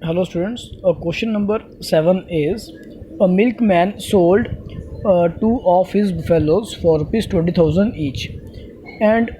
Hello students, question number 7 is a milkman sold two of his buffaloes for rupees 20,000 each, and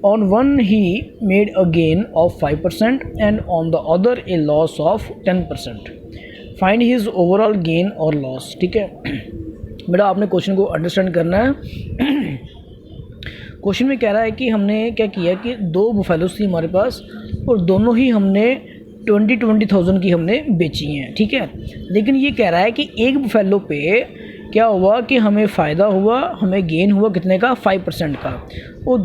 on one he made a gain of 5% and on the other a loss of 10%. Find his overall gain or loss. ठीक है बेटा, आपने question को understand करना है। Question में कह रहा है कि हमने क्या किया कि दो बुफेलोस थी हमारे पास और दोनों ही हमने 20,000 की हमने बेची हैं। ठीक है, लेकिन ये कह रहा है कि एक बुफेलो पे क्या हुआ कि हमें फ़ायदा हुआ, हमें गेन हुआ कितने का, 5% का, और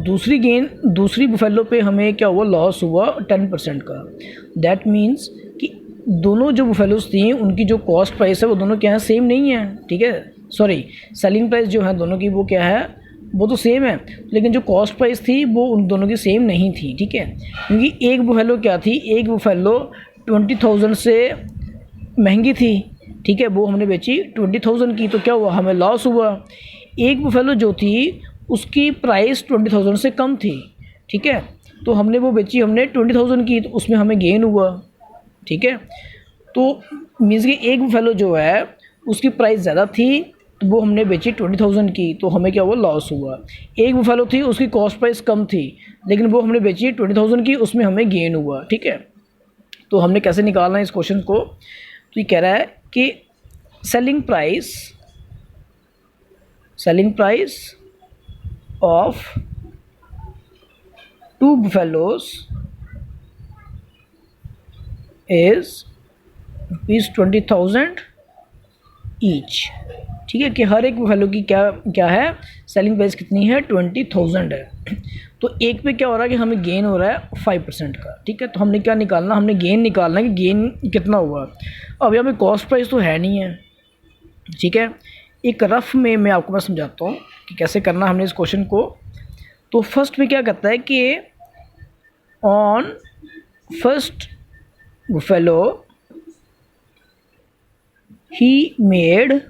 दूसरी बुफेलो पे हमें क्या हुआ, लॉस हुआ 10% का। दैट मीन्स कि दोनों जो बुफेलोस थी उनकी जो कॉस्ट प्राइस है वो दोनों क्या है, सेम नहीं है। ठीक है, सॉरी, सेलिंग प्राइस जो है दोनों की वो क्या है, वो तो सेम है, लेकिन जो कॉस्ट प्राइस थी वो उन दोनों की सेम नहीं थी। ठीक है, क्योंकि एक बुफेलो क्या थी, एक बुफेलो 20,000 से महंगी थी। ठीक है, वो हमने बेची 20,000 की, तो क्या हुआ, हमें लॉस हुआ। एक बुफेलो जो थी उसकी प्राइस 20,000 से कम थी। ठीक है, तो हमने वो बेची हमने 20,000 की, तो उसमें हमें गेन हुआ। ठीक है, तो मीन्स कि एक बुफेलो जो है उसकी प्राइस ज़्यादा थी तो वो हमने बेची 20,000 की, तो हमें क्या हुआ, लॉस हुआ। एक बुफेलो थी उसकी कॉस्ट प्राइस कम थी लेकिन वो हमने बेची 20,000 की, उसमें हमें गेन हुआ। ठीक है, तो हमने कैसे निकालना है इस क्वेश्चन को, तो ये कह रहा है कि selling price of two buffaloes is ₹20,000 each. ठीक है, कि हर एक बुफेलो की क्या है, सेलिंग प्राइस कितनी है, 20,000 है। तो एक पे क्या हो रहा है कि हमें गेन हो रहा है 5% का। ठीक है, तो हमने क्या निकालना, हमने गेन निकालना है कि गेन कितना हुआ। अब यहाँ पे कॉस्ट प्राइस तो है नहीं है। ठीक है, एक रफ में मैं आपको मैं समझाता हूँ कि कैसे करना हमने इस क्वेश्चन को। तो फर्स्ट में क्या कहता है कि on first buffalo he made,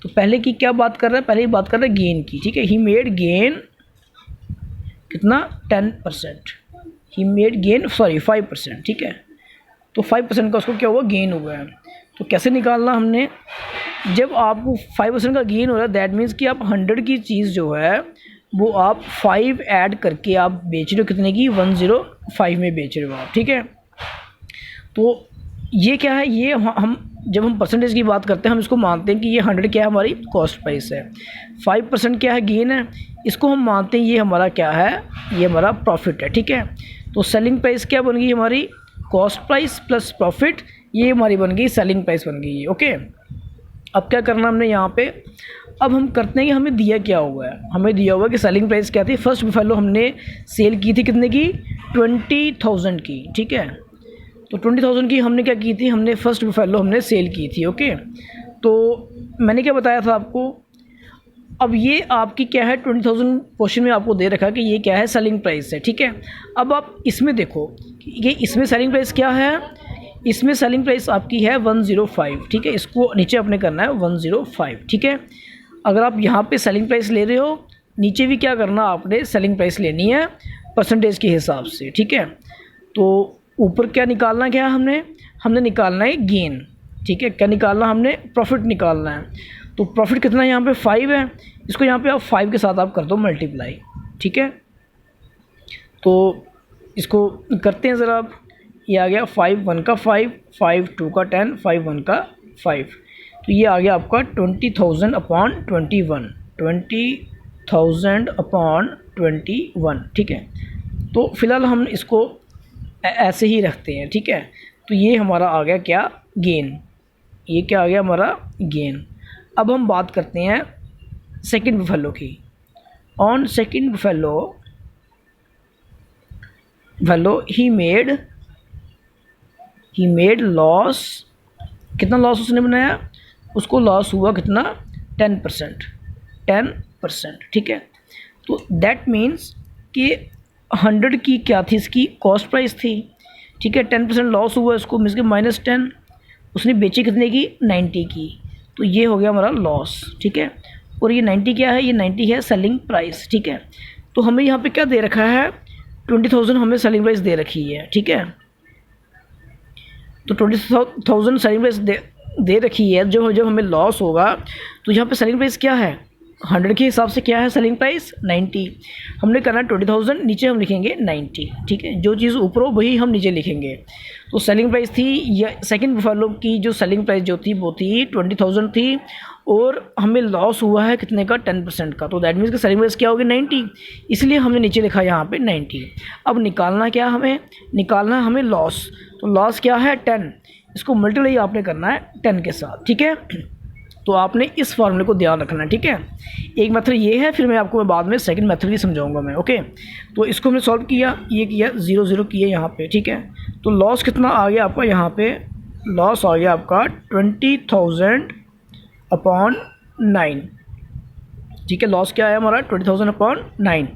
तो पहले की क्या बात कर रहा है, पहले ही बात कर रहा है गेन की। ठीक है, ही मेड गेन कितना, 10%, ही मेड गेन 5%। ठीक है, तो 5% का उसको क्या हुआ, गेन हुआ है। तो कैसे निकालना हमने, जब आपको 5% का गेन हो रहा है दैट मीन्स कि आप 100 की चीज़ जो है वो आप 5 ऐड करके आप बेच रहे हो कितने की, 105 में बेच रहे हो आप। ठीक है, तो ये क्या है, ये जब हम परसेंटेज की बात करते हैं हम इसको मानते हैं कि ये 100 क्या है, हमारी कॉस्ट प्राइस है, 5% क्या है, गेन है, इसको हम मानते हैं ये हमारा क्या है, ये हमारा प्रॉफिट है। ठीक है, तो सेलिंग प्राइस क्या बन गई हमारी, कॉस्ट प्राइस प्लस प्रॉफिट, ये हमारी बन गई सेलिंग प्राइस बन गई है। ओके, अब क्या करना हमने यहाँ पे, अब हम करते हैं कि हमें दिया क्या हुआ है, हमें दिया हुआ है कि सेलिंग प्राइस क्या थी, फर्स्ट बुफेलो हमने सेल की थी कितने की, 20,000 की। ठीक है, तो 20,000 की हमने क्या की थी, हमने फर्स्ट बुफेलो हमने सेल की थी। ओके, तो मैंने क्या बताया था आपको, अब ये आपकी क्या है, 20,000 क्वेश्चन में आपको दे रखा कि ये क्या है, सेलिंग प्राइस है। ठीक है, अब आप इसमें देखो कि इसमें सेलिंग प्राइस क्या है, इसमें सेलिंग प्राइस आपकी है 105। ठीक है, इसको नीचे अपने करना है 105। ठीक है, अगर आप यहाँ पे सेलिंग प्राइस ले रहे हो, नीचे भी क्या करना, आपने सेलिंग प्राइस लेनी है परसेंटेज के हिसाब से। ठीक है, तो ऊपर क्या निकालना, क्या हमने निकालना है गेन। ठीक है, क्या निकालना, हमने प्रॉफिट निकालना है। तो प्रॉफिट कितना है, यहाँ पे 5 है, इसको यहाँ पे आप 5 के साथ आप कर दो मल्टीप्लाई। ठीक है, तो इसको करते हैं ज़रा आप, ये आ गया 5 1 का 5, 5 2 का 10, 5 1 का 5, तो ये आ गया आपका 20,000 अपॉन 21, 20,000 अपॉन 21। ठीक है, तो फिलहाल हम इसको ऐसे ही रखते हैं। ठीक है, तो ये हमारा आ गया क्या, गेन, ये क्या आ गया हमारा गेन। अब हम बात करते हैं सेकंड बुफेलो की। On second buffalo he made loss, कितना लॉस उसने बनाया, उसको लॉस हुआ कितना, 10%। ठीक है, तो दैट मीन्स कि 100 की क्या थी, इसकी कॉस्ट प्राइस थी। ठीक है, 10% लॉस हुआ इसको, मीन्स के -10, उसने बेची कितने की, 90 की, तो ये हो गया हमारा लॉस। ठीक है, और ये 90 क्या है, ये 90 है सेलिंग प्राइस। ठीक है, तो हमें यहाँ पे क्या दे रखा है, 20,000 हमें सेलिंग प्राइस दे रखी है। ठीक है, तो 20,000 सेलिंग प्राइस दे रखी है। जब हमें लॉस होगा तो यहाँ पे सेलिंग प्राइस क्या है, 100 के हिसाब से क्या है सेलिंग प्राइस 90। हमने करना है 20,000, नीचे हम लिखेंगे 90, ठीक है। जो चीज़ ऊपर हो वही हम नीचे लिखेंगे। तो सेलिंग प्राइस थी या सेकंड बुफेलो की जो सेलिंग प्राइस जो थी वो थी 20,000 थी, और हमें लॉस हुआ है कितने का, 10% का। तो दैट मीन्स कि सेलिंग प्राइस क्या होगी 90, इसलिए हमने नीचे लिखा यहाँ पे 90। अब निकालना क्या निकालना हमें लॉस। तो लॉस क्या है 10, इसको मल्टीप्लाई आपने करना है 10 के साथ, ठीक है। तो आपने इस फॉर्मूले को ध्यान रखना है, ठीक है। एक मेथड ये है, फिर मैं आपको बाद में सेकंड मेथड भी समझाऊंगा मैं, ओके। तो इसको हमने सॉल्व किया, ये किया 0 0 किए यहाँ पे, ठीक है। तो लॉस कितना आ गया आपका, यहाँ पे लॉस आ गया आपका 20,000 अपॉन 9, ठीक है। लॉस क्या है हमारा 20,000 अपॉन 9।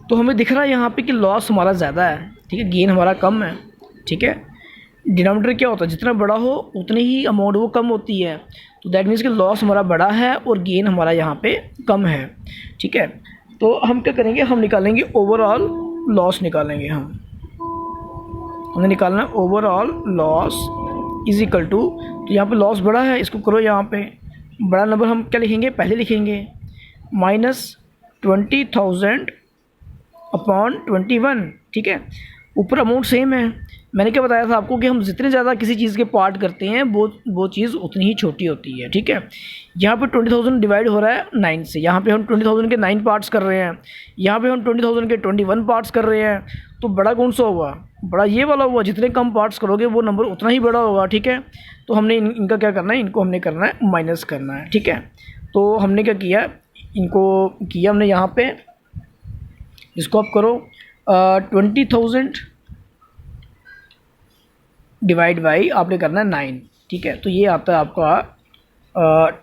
तो हमें दिख रहा है यहाँ पे कि लॉस हमारा ज़्यादा है, ठीक है, गेन हमारा कम है, ठीक है। डिनोमिनेटर क्या होता है, जितना बड़ा हो उतनी ही अमाउंट वो कम होती है। तो दैट मीन्स कि लॉस हमारा बड़ा है और गेन हमारा यहाँ पे कम है, ठीक है। तो हम क्या करेंगे, हम निकालेंगे ओवरऑल लॉस निकालेंगे। हमें निकालना है overall loss is equal to, तो यहाँ पे लॉस बड़ा है, इसको करो यहाँ पे बड़ा नंबर हम क्या लिखेंगे, पहले लिखेंगे -20,000 अपॉन 21, ठीक है। ऊपर अमाउंट सेम है। मैंने क्या बताया था आपको कि हम जितने ज़्यादा किसी चीज़ के पार्ट करते हैं वो चीज़ उतनी ही छोटी होती है, ठीक है। यहाँ पे 20,000 डिवाइड हो रहा है 9 से, यहाँ पे हम 20,000 के 9 पार्ट्स कर रहे हैं, यहाँ पे हम 20,000 के 21 पार्ट्स कर रहे हैं। तो बड़ा कौन सा होगा, बड़ा ये वाला हुआ। जितने कम पार्ट्स करोगे वो नंबर उतना ही बड़ा होगा, ठीक है। तो हमने इनका क्या करना है, इनको हमने करना है माइनस करना है, ठीक है। तो हमने क्या किया, इनको किया हमने यहाँ पे, इसको आप करो 20,000 डिवाइड बाई आपने करना है 9, ठीक है। तो ये आता है आपका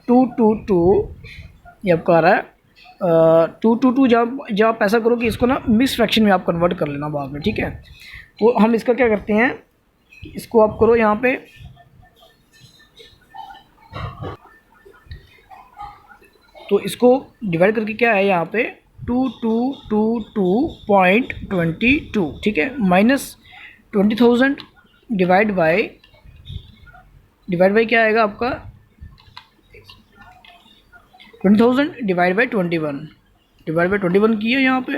222, ये आपका आ रहा है 222। जब आप ऐसा करो कि इसको ना मिक्स फ्रैक्शन में आप कन्वर्ट कर लेना बाद में, ठीक है। तो हम इसका क्या करते हैं, इसको आप करो यहाँ पे, तो इसको डिवाइड करके क्या है यहाँ पे 2222.22, ठीक है, माइनस 20,000 डिवाइड बाई क्या आएगा आपका 20,000 डिवाइड बाई 21 किया यहाँ पे,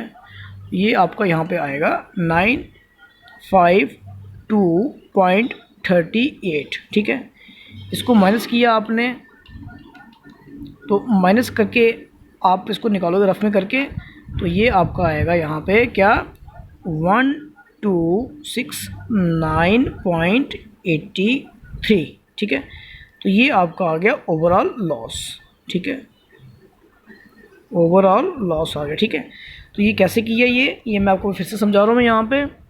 ये आपका यहाँ पे आएगा 952.38, ठीक है। इसको माइनस किया आपने, तो माइनस करके आप इसको निकालोगे रफ में करके, तो ये आपका आएगा यहाँ पे क्या 1269.83, ठीक है। तो ये आपका आ गया ओवरऑल लॉस, ठीक है, ओवरऑल लॉस आ गया, ठीक है। तो ये कैसे किया, ये मैं आपको फिर से समझा रहा हूँ मैं। यहाँ पे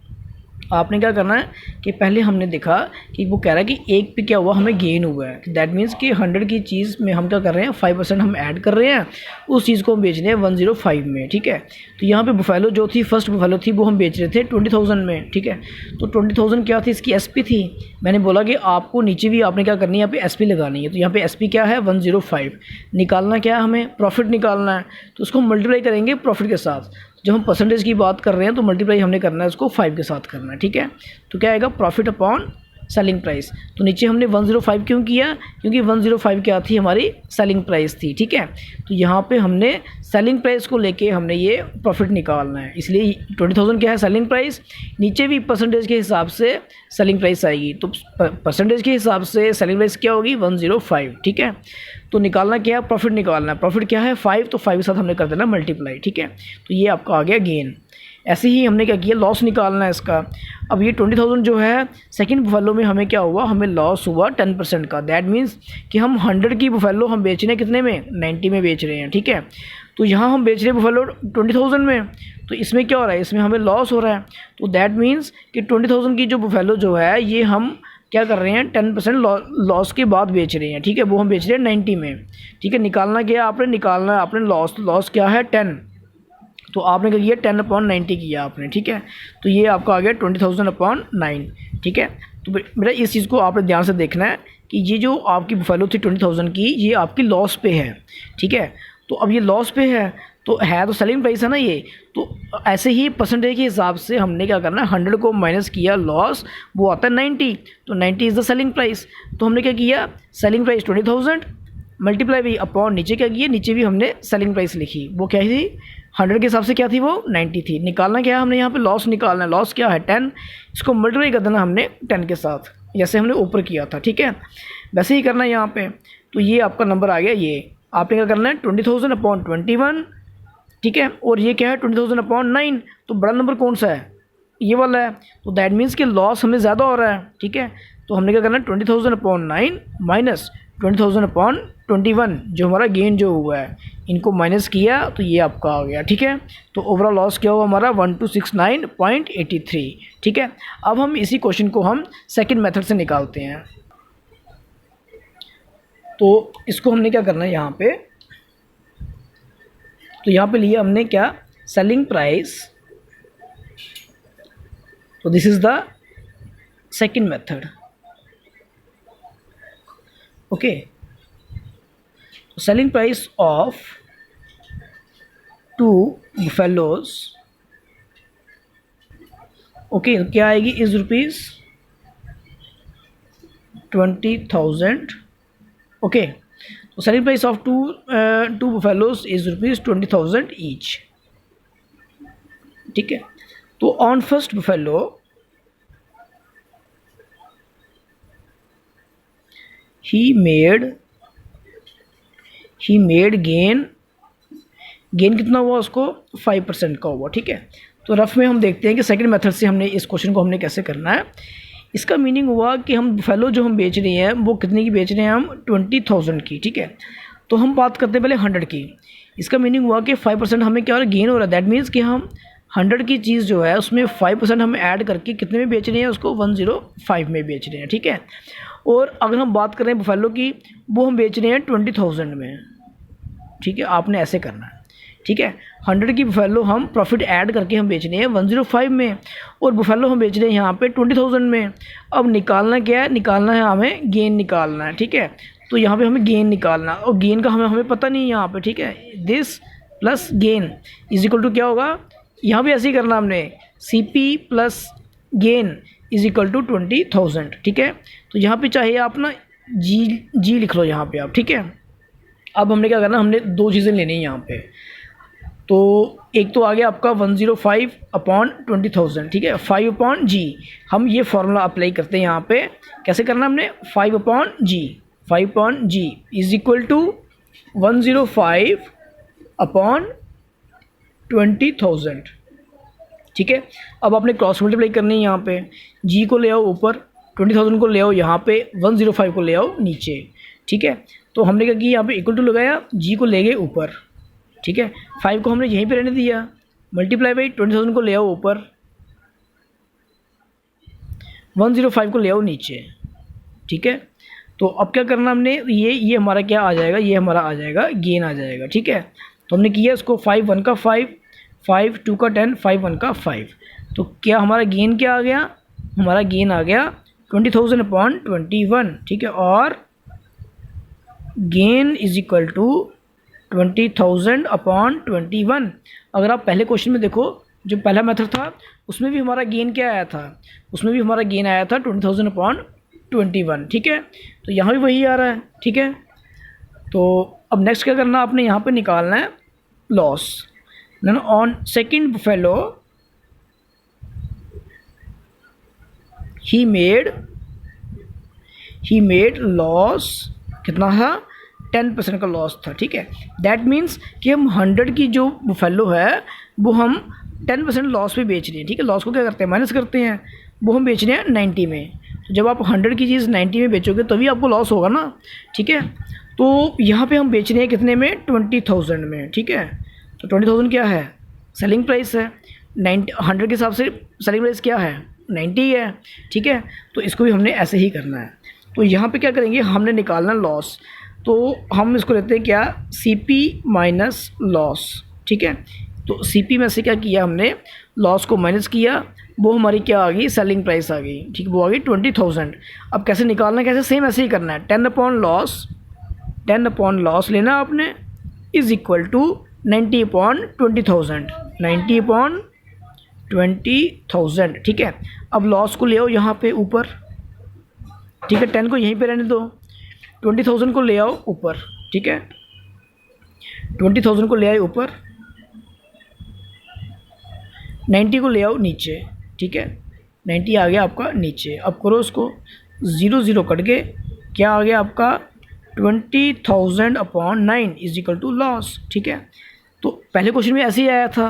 आपने क्या करना है कि पहले हमने देखा कि वो कह रहा है कि एक पे क्या हुआ, हमें गेन हुआ है। दैट मीन्स कि 100 की चीज़ में हम क्या कर रहे हैं, 5% हम ऐड कर रहे हैं, उस चीज़ को हम बेच रहे हैं 105 में, ठीक है। तो यहाँ पे बुफेलो जो थी, फर्स्ट बुफेलो थी, वो हम बेच रहे थे 20,000 में, ठीक है। तो 20,000 क्या थी, इसकी SP थी। मैंने बोला कि आपको नीचे भी आपने क्या करनी है, यहाँ पे SP लगानी है। तो यहाँ पे SP क्या है 105, निकालना क्या है हमें, प्रॉफिट निकालना है। तो उसको मल्टीप्लाई करेंगे प्रॉफिट के साथ। जब हम परसेंटेज की बात कर रहे हैं तो मल्टीप्लाई हमने करना है उसको 5 के साथ करना है, ठीक है। तो क्या आएगा, प्रॉफिट अपॉन सेलिंग प्राइस। तो नीचे हमने 105 क्यों किया, क्योंकि 105 क्या थी, हमारी सेलिंग प्राइस थी, ठीक है। तो यहाँ पे हमने सेलिंग प्राइस को लेके हमने ये प्रॉफिट निकालना है, इसलिए 20,000 क्या है सेलिंग प्राइस, नीचे भी परसेंटेज के हिसाब से सेलिंग प्राइस आएगी। तो परसेंटेज के हिसाब से सेलिंग प्राइस क्या होगी 105, ठीक है। तो निकालना क्या है, प्रॉफिट निकालना है। प्रॉफिट क्या है 5, तो 5 के साथ हमने कर देना मल्टीप्लाई, ठीक है। तो ये आपका आ गया गेन। ऐसे ही हमने क्या किया, लॉस निकालना है इसका। अब ये 20,000 जो है सेकंड बुफेलो में हमें क्या हुआ, हमें लॉस हुआ 10% का। दैट मीन्स कि हम 100 की बुफेलो हम बेच रहे हैं कितने में, 90 में बेच रहे हैं, ठीक है। तो यहाँ हम बेच रहे हैं बुफेलो 20,000 में, तो इसमें क्या हो रहा है, इसमें हमें लॉस हो रहा है। तो दैट मीन्स कि 20,000 की जो बुफेलो जो है ये हम क्या कर रहे हैं 10% लॉस के बाद बेच रहे हैं, ठीक है। वो हम बेच रहे हैं 90 में, ठीक है। निकालना क्या आपने, निकालना आपने लॉस क्या है 10, तो आपने क्या किया 10/90 किया आपने, ठीक है। तो ये आपका आ गया 20,000/9, ठीक है। तो बेटा इस चीज़ को आपने ध्यान से देखना है कि ये जो आपकी बुफेलो थी 20,000 की, ये आपकी लॉस पे है, ठीक है। तो अब ये लॉस पे है, तो है तो सेलिंग प्राइस है ना ये, तो ऐसे ही परसेंटेज के हिसाब से हमने क्या करना है, 100 को माइनस किया लॉस, वो आता है 90, तो 90 इज़ द सेलिंग प्राइस। तो हमने क्या किया, सेलिंग प्राइस 20,000 मल्टीप्लाई भी अपॉन नीचे क्या किया, नीचे भी हमने सेलिंग प्राइस लिखी, वो क्या थी 100 के हिसाब से क्या थी, वो 90 थी। निकालना क्या है हमने यहाँ पे, लॉस निकालना है। लॉस क्या है 10, इसको मल्टीप्लाई कर देना हमने 10 के साथ, जैसे हमने ऊपर किया था, ठीक है, वैसे ही करना है यहाँ पे। तो ये आपका नंबर आ गया, ये आपने क्या करना है 20,000 अपॉन 21, ठीक है, और ये क्या है 20,000 अपॉन 9, तो बड़ा नंबर कौन सा है, ये वाला है, तो दैट मीन्स कि लॉस हमें ज़्यादा हो रहा है, ठीक है। तो हमने क्या करना है 20,000 अपॉन 9 माइनस 20,000 अपॉन 21, जो हमारा गेन जो हुआ है, इनको माइनस किया तो ये आपका आ गया, ठीक है। तो ओवरऑल लॉस क्या हुआ हमारा 1269.83, ठीक है। अब हम इसी क्वेश्चन को हम सेकंड मेथड से निकालते हैं। तो इसको हमने क्या करना है यहाँ पे, तो यहाँ पे लिया हमने क्या, सेलिंग प्राइस, तो this is the second method, okay. Selling price of 2 buffaloes, okay, क्या आएगी, इज ₹20,000, ओके। तो selling price of two buffaloes is ₹20,000 each, ठीक है। तो on first buffalo he made gain कितना हुआ उसको 5% का हुआ, ठीक है। तो रफ में हम देखते हैं कि सेकंड मेथड से हमने इस क्वेश्चन को हमने कैसे करना है। इसका मीनिंग हुआ कि हम बुफेलो जो हम बेच रहे हैं वो कितने की बेच रहे हैं, हम 20,000 की, ठीक है। तो हम बात करते हैं पहले 100 की। इसका मीनिंग हुआ कि 5% हमें क्या हो रहा है, गेन हो रहा है। दैट मीन्स कि हम 100 की चीज़ जो है उसमें 5% हम ऐड करके कितने में बेच रहे हैं, उसको 105 में बेच रहे हैं, ठीक है। और अगर हम बात करें बुफेलो की, वो हम बेच रहे हैं 20,000 में, ठीक है। आपने ऐसे करना है, ठीक है। 100 की बुफेलो हम प्रॉफिट ऐड करके हम बेच रहे हैं 105 में, और बुफेलो हम बेच रहे हैं यहाँ पे 20,000 में। अब निकालना क्या है, निकालना है हमें गेन निकालना है, ठीक है। तो यहाँ पे हमें गेन निकालना, और गेन का हमें पता नहीं है यहाँ पे, ठीक है। This plus gain is equal to क्या होगा, यहाँ भी ऐसे ही करना हमने, CP plus gain is equal to 20,000, ठीक है। तो यहाँ पे चाहिए आप ना जी लिख लो यहाँ पे आप, ठीक है। अब हमने क्या करना, हमने दो चीज़ें लेनी है यहाँ पे। तो एक तो आ गया आपका 105 अपॉन 20,000, ठीक है, 5 अपॉन जी। हम ये फार्मूला अप्लाई करते हैं यहाँ पे, कैसे करना हमने, 5 upon G is equal to 105 upon 20,000, ठीक है। अब आपने क्रॉस मल्टीप्लाई करनी है यहाँ पे, जी को ले आओ ऊपर, 20,000 को ले आओ यहाँ पे, 105 को ले आओ नीचे, ठीक है। तो हमने क्या किया, यहाँ पे इक्वल टू लगाया, जी को ले गए ऊपर, ठीक है। 5 को हमने यहीं पे रहने दिया, मल्टीप्लाई बाई 20,000 को ले आओ ऊपर, 105 को ले आओ नीचे, ठीक है। तो अब क्या करना हमने, ये हमारा क्या आ जाएगा, ये हमारा आ जाएगा गेन आ जाएगा, ठीक है। तो हमने किया इसको 5 1 का 5, 5 2 का 10, 5 1 का 5। तो क्या हमारा गेन क्या आ गया, हमारा गेन आ गया 20,000 अपॉन 21, ठीक है। और gain is equal to 20,000 upon 21। अगर आप पहले क्वेश्चन में देखो, जो पहला मेथड था उसमें भी हमारा गेन क्या आया था, उसमें भी हमारा गेन आया था 20,000 अपॉन 21, ठीक है। तो यहाँ भी वही आ रहा है, ठीक है। तो अब नेक्स्ट क्या करना, आपने यहाँ पे निकालना है loss. Then on second buffalo he made loss, कितना था, 10% का लॉस था, ठीक है। दैट मीन्स कि हम 100 की जो बुफेलो है वो हम 10% लॉस पे बेच रहे हैं, ठीक है। लॉस को क्या करते हैं, माइनस करते हैं, वो हम बेच रहे हैं 90 में। तो जब आप 100 की चीज़ 90 में बेचोगे तभी आपको लॉस होगा ना, ठीक है। तो यहाँ पे हम बेच रहे हैं कितने में, 20,000 में, ठीक है। तो 20,000 क्या है, सेलिंग प्राइस है, 100 के हिसाब से सेलिंग प्राइस क्या है, 90 है, ठीक है। तो इसको भी हमने ऐसे ही करना है। तो यहाँ पे क्या करेंगे, हमने निकालना लॉस, तो हम इसको लेते हैं क्या, CP माइनस लॉस, ठीक है। तो CP में से क्या किया हमने, लॉस को माइनस किया, वो हमारी क्या आ गई, सेलिंग प्राइस आ गई, ठीक है, वो आ गई 20,000। अब कैसे निकालना है, कैसे, सेम ऐसे ही करना है, 10 अपॉन लॉस लेना आपने, is equal to 90 upon 20,000, 90 upon 20,000, ठीक है। अब लॉस को ले आओ यहाँ पे ऊपर, ठीक है, 10 को यहीं पे रहने दो, 20,000 को ले आओ ऊपर, ठीक है, 20,000 को ले आए ऊपर, 90 को ले आओ नीचे, ठीक है, 90 आ गया आपका नीचे। अब करो उसको, 0 0 कट गए, क्या आ गया आपका 20,000 upon 9 is equal to loss, ठीक है। तो पहले क्वेश्चन में ऐसे ही आया था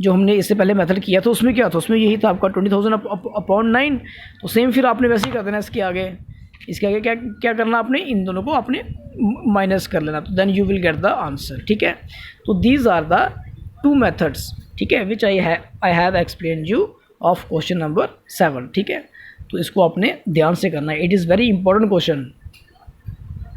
जो हमने इससे पहले मेथड किया था, उसमें क्या था, उसमें यही था आपका 20,000 अपॉन 9। तो सेम फिर आपने वैसे ही कर देना इसके आगे क्या क्या करना आपने, इन दोनों को आपने माइनस कर लेना, तो then you will get the answer, ठीक है। तो these are the two methods, ठीक है, which I have explain you of question number 7, ठीक है। तो इसको आपने ध्यान से करना है, it is very important question.